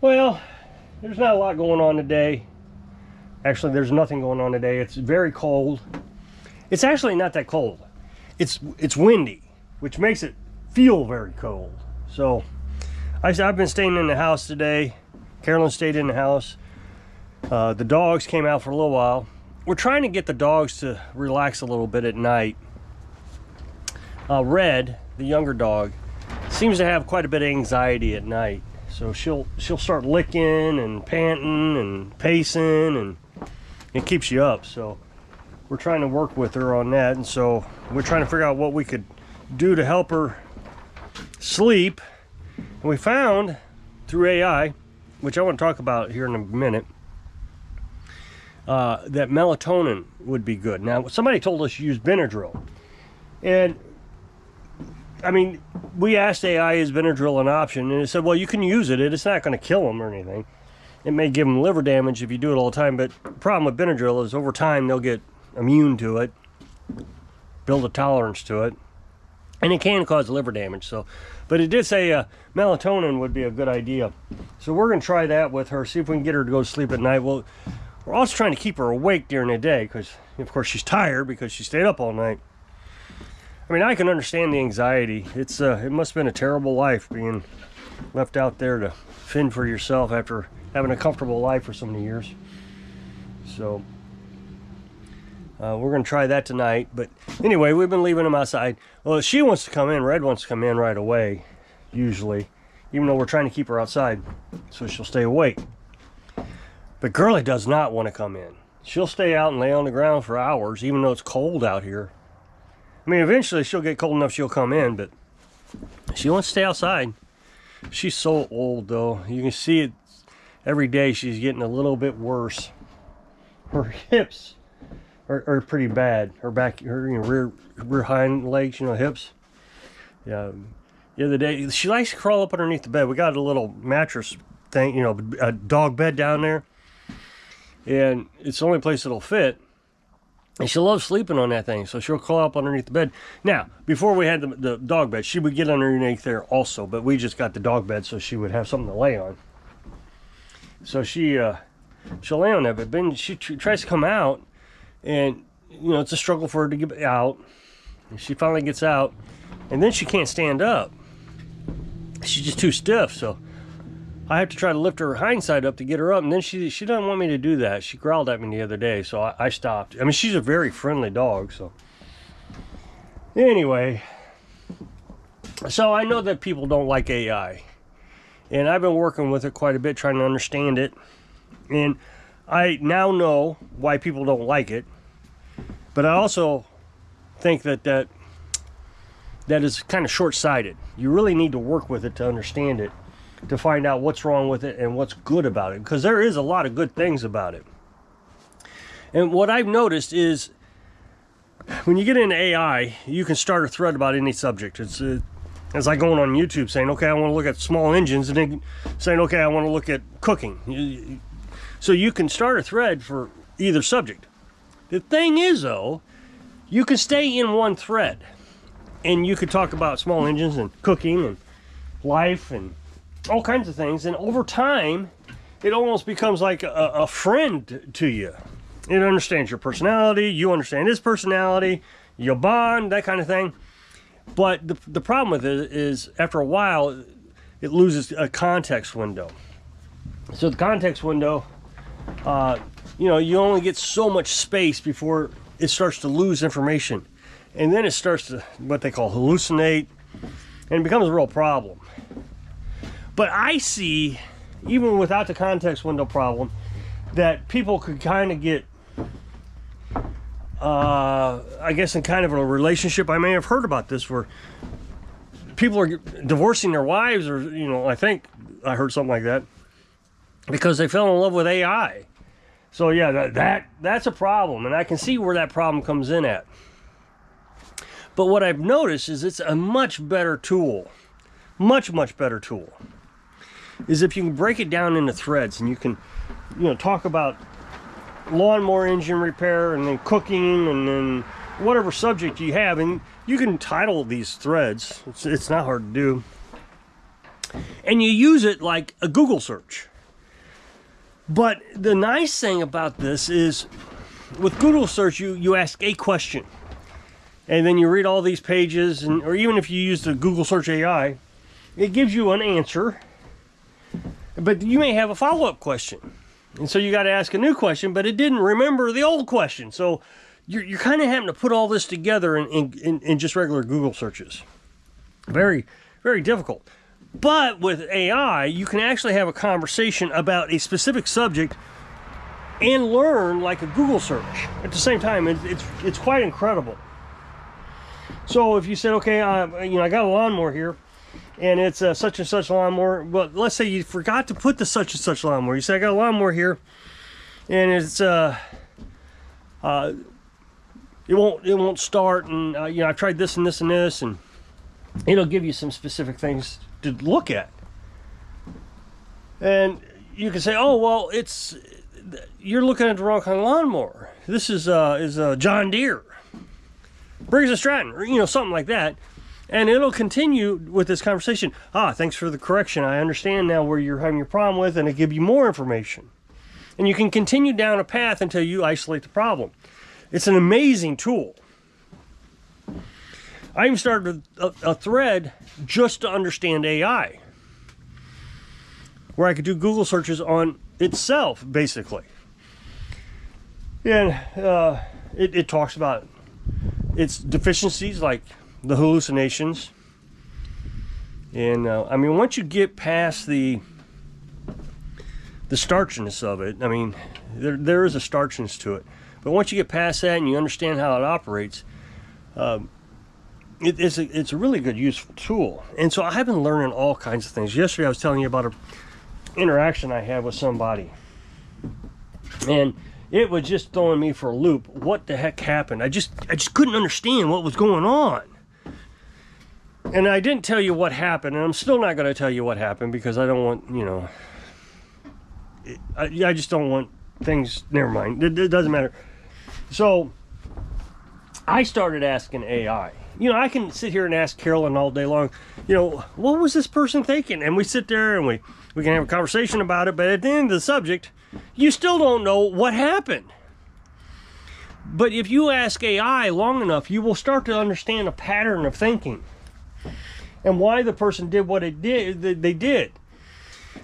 Well, there's not a lot going on today. Actually, there's nothing going on today. It's very cold. It's actually not that cold. It's windy, which makes it feel very cold. So I've been staying in the house today. Carolyn stayed in the house. The dogs came out for a little while. We're trying to get the dogs to relax a little bit at night. Red, the younger dog, seems to have quite a bit of anxiety at night. So she'll start licking and panting and pacing, and it keeps you up. So we're trying to work with her on that, and so we're trying to figure out what we could do to help her sleep. And we found through AI, which I want to talk about here in a minute, that melatonin would be good. Now, somebody told us to use Benadryl, and I mean, we asked AI, is Benadryl an option? And it said, well, you can use it. It's not going to kill them or anything. It may give them liver damage if you do it all the time, but the problem with Benadryl is over time they'll get immune to it, build a tolerance to it, and it can cause liver damage. So, but it did say melatonin would be a good idea. So we're going to try that with her, see if we can get her to go to sleep at night. Well, we're also trying to keep her awake during the day because, of course, she's tired because she stayed up all night. I mean, I can understand the anxiety. It must have been a terrible life being left out there to fend for yourself after having a comfortable life for so many years. So we're going to try that tonight. But anyway, we've been leaving them outside. Well, she wants to come in. Red wants to come in right away, usually, even though we're trying to keep her outside so she'll stay awake. But Girly does not want to come in. She'll stay out and lay on the ground for hours, even though it's cold out here. I mean, eventually she'll get cold enough she'll come in, but she wants to stay outside. She's so old, though. You can see it every day. She's getting a little bit worse. Her hips are pretty bad. Her back, her rear hind legs, hips. Yeah. The other day, she likes to crawl up underneath the bed. We got a little mattress thing, a dog bed down there. And it's the only place it'll fit. And she loves sleeping on that thing, so she'll crawl up underneath the bed. Now, before we had the dog bed, she would get underneath there also, but we just got the dog bed so she would have something to lay on. So she'll lay on that, but then she tries to come out, and, it's a struggle for her to get out. And she finally gets out, and then she can't stand up. She's just too stiff, so I have to try to lift her hind side up to get her up, and then she doesn't want me to do that. She growled at me the other day, so I stopped. I mean, she's a very friendly dog, so. Anyway, so I know that people don't like AI, and I've been working with it quite a bit, trying to understand it, and I now know why people don't like it, but I also think that is kind of short-sighted. You really need to work with it to understand it, to find out what's wrong with it and what's good about it, because there is a lot of good things about it. And what I've noticed is when you get into AI, you can start a thread about any subject. It's like going on YouTube saying, okay, I want to look at small engines, and then saying, okay, I want to look at cooking. So you can start a thread for either subject. The thing is, though, you can stay in one thread, and you could talk about small engines and cooking and life and all kinds of things, and over time it almost becomes like a friend to you. It understands your personality, you understand his personality, you bond, that kind of thing. But the problem with it is after a while it loses a context window. So the context window, you only get so much space before it starts to lose information, and then it starts to what they call hallucinate, and it becomes a real problem. But I see, even without the context window problem, that people could kind of get, I guess, in kind of a relationship. I may have heard about this where people are divorcing their wives, or, I think I heard something like that, because they fell in love with AI. So yeah, that's a problem, and I can see where that problem comes in at. But what I've noticed is it's a much better tool, much better tool, is if you can break it down into threads, and you can, talk about lawnmower engine repair, and then cooking, and then whatever subject you have, and you can title these threads. It's not hard to do, and you use it like a Google search. But the nice thing about this is with Google search, you ask a question and then you read all these pages, or even if you use the Google search AI, it gives you an answer, but you may have a follow-up question. And so you got to ask a new question, but it didn't remember the old question. So you're kind of having to put all this together in just regular Google searches. Very, very difficult. But with AI, you can actually have a conversation about a specific subject and learn like a Google search at the same time. It's quite incredible. So if you said, okay, I got a lawnmower here, and it's a such and such lawnmower. But let's say you forgot to put the such and such lawnmower. You say, I got a lawnmower here, and it's it won't start, and I've tried this and this and this, and it'll give you some specific things to look at. And you can say, oh well, you're looking at the wrong kind of lawnmower. This is a John Deere, Briggs & Stratton, or something like that. And it'll continue with this conversation. Thanks for the correction. I understand now where you're having your problem with, and it'll give you more information. And you can continue down a path until you isolate the problem. It's an amazing tool. I even started a thread just to understand AI, where I could do Google searches on itself, basically. And it talks about its deficiencies, like the hallucinations. And once you get past the starchiness of it, there is a starchiness to it, but once you get past that and you understand how it operates, it's a really good, useful tool. And so I've been learning all kinds of things. Yesterday I was telling you about an interaction I had with somebody, and it was just throwing me for a loop. What the heck happened? I just couldn't understand what was going on. And I didn't tell you what happened, and I'm still not going to tell you what happened, because I don't want, I just don't want things, never mind, it doesn't matter. So I started asking AI. I can sit here and ask Carolyn all day long, what was this person thinking? And we sit there and we can have a conversation about it, but at the end of the subject, you still don't know what happened. But if you ask AI long enough, you will start to understand a pattern of thinking and why the person did what they did.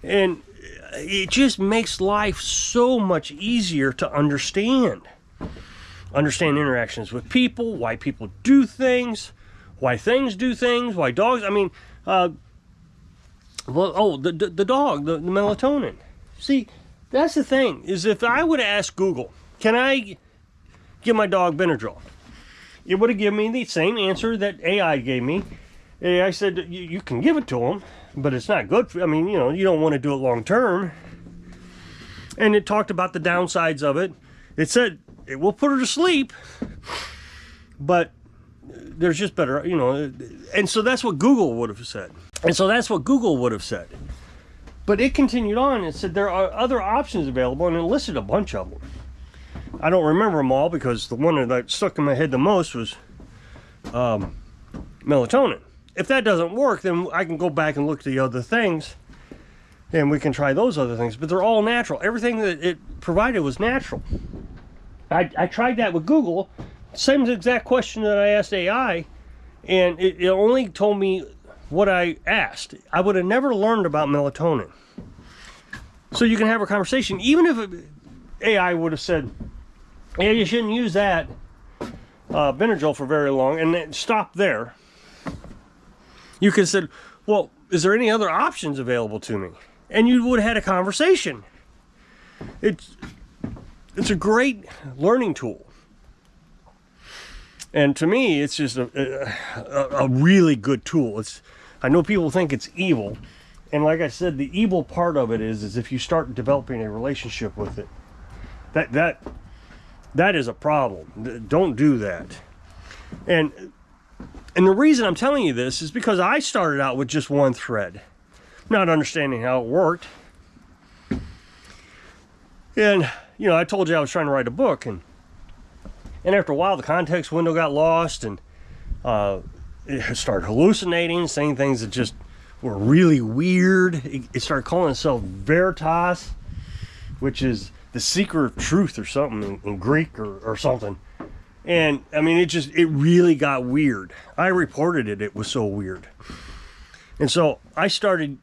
And it just makes life so much easier to understand. Understand interactions with people, why people do things, why things do things, why dogs. The dog, the melatonin. See, that's the thing, is if I would have asked Google, can I give my dog Benadryl? It would have given me the same answer that AI gave me. I said, you can give it to him, but it's not good for, you don't want to do it long term. And it talked about the downsides of it. It said it will put her to sleep, but there's just better, and so that's what Google would have said. But it continued on and said there are other options available, and it listed a bunch of them. I don't remember them all, because the one that stuck in my head the most was melatonin. If that doesn't work, then I can go back and look at the other things, and we can try those other things. But they're all natural. Everything that it provided was natural. I tried that with Google, same exact question that I asked AI, and it only told me what I asked. I would have never learned about melatonin. So you can have a conversation, even if AI would have said, yeah, you shouldn't use that Benadryl for very long, and then stop there. You could have said, well, is there any other options available to me? And you would have had a conversation. It's a great learning tool. And to me, it's just a really good tool. I know people think it's evil. And like I said, the evil part of it is if you start developing a relationship with it. That is a problem. Don't do that. And the reason I'm telling you this is because I started out with just one thread, not understanding how it worked. And, I told you I was trying to write a book, and after a while the context window got lost, and it started hallucinating, saying things that just were really weird. It started calling itself Veritas, which is the secret of truth or something in Greek or something. And I mean, it really got weird. I reported it. It was so weird. And so I started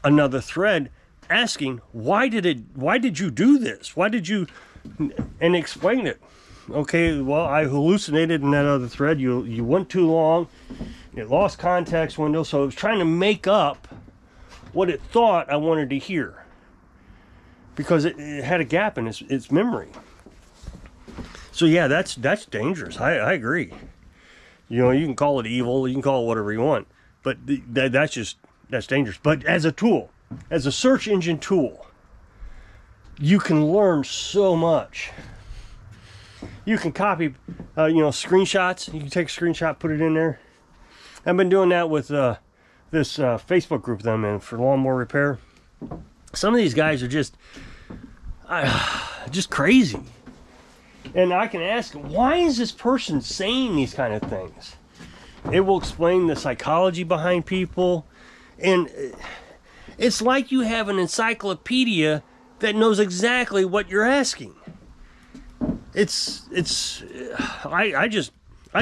another thread asking, why did you do this? Why did you, and explain it. Okay, well, I hallucinated in that other thread. You went too long. It lost context window. So it was trying to make up what it thought I wanted to hear, because it had a gap in its memory. So yeah, that's dangerous. I agree. You know, you can call it evil, you can call it whatever you want, but that's dangerous. But as a tool, as a search engine tool, you can learn so much. You can copy, screenshots. You can take a screenshot, put it in there. I've been doing that with this Facebook group that I'm in for lawnmower repair. Some of these guys are just crazy. And I can ask, why is this person saying these kind of things? It will explain the psychology behind people. And it's like you have an encyclopedia that knows exactly what you're asking. I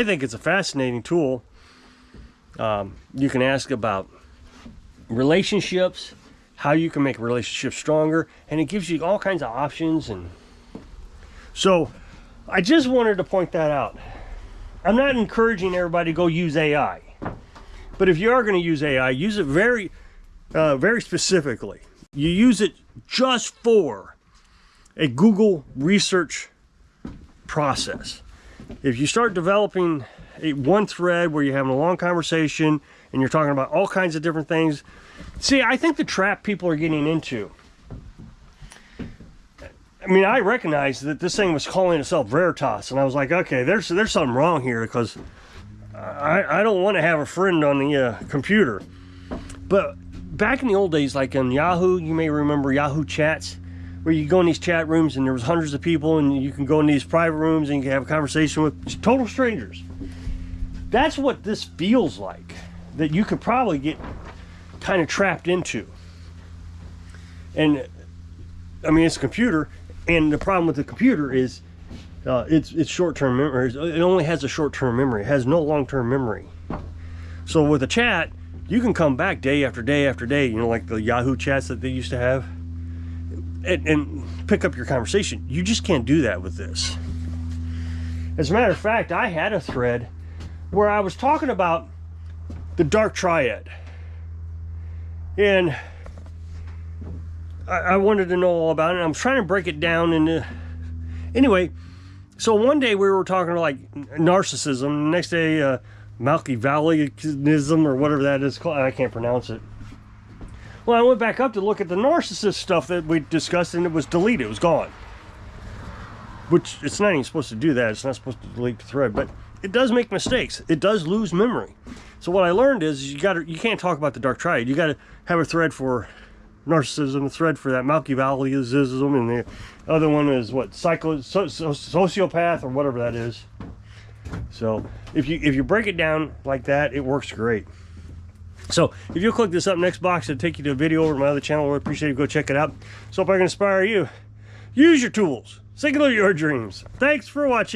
think it's a fascinating tool. You can ask about relationships, how you can make relationships stronger, and it gives you all kinds of options. And so I just wanted to point that out. I'm not encouraging everybody to go use AI, but if you are going to use AI, use it very specifically. You use it just for a Google research process. If you start developing one thread where you're having a long conversation and you're talking about all kinds of different things, see, I think the trap people are getting into, I mean, I recognized that this thing was calling itself Veritas, and I was like, okay, there's something wrong here, because I don't want to have a friend on the computer. But back in the old days, like in Yahoo, you may remember Yahoo chats, where you go in these chat rooms and there was hundreds of people, and you can go in these private rooms and you can have a conversation with total strangers. That's what this feels like, that you could probably get kind of trapped into. And I mean, it's a computer. And the problem with the computer is it's short-term memory. It only has a short-term memory. It has no long-term memory. So with a chat, you can come back day after day after day, like the Yahoo chats that they used to have, and pick up your conversation. You just can't do that with this. As a matter of fact, I had a thread where I was talking about the dark triad. And I wanted to know all about it. I'm trying to break it down into... Anyway, so one day we were talking like narcissism. The next day, Machiavellianism, or whatever that is called. I can't pronounce it. Well, I went back up to look at the narcissist stuff that we discussed, and it was deleted. It was gone. Which, it's not even supposed to do that. It's not supposed to delete the thread. But it does make mistakes. It does lose memory. So what I learned is you can't talk about the dark triad. You got to have a thread for narcissism, a thread for that Machiavellianism, and the other one is what, sociopath, or whatever that is. So if you break it down like that, it works great. So if you'll click this up next box, it'll take you to a video over to my other channel. I appreciate it. Go check it out. So if I can inspire you, use your tools, singular your dreams. Thanks for watching.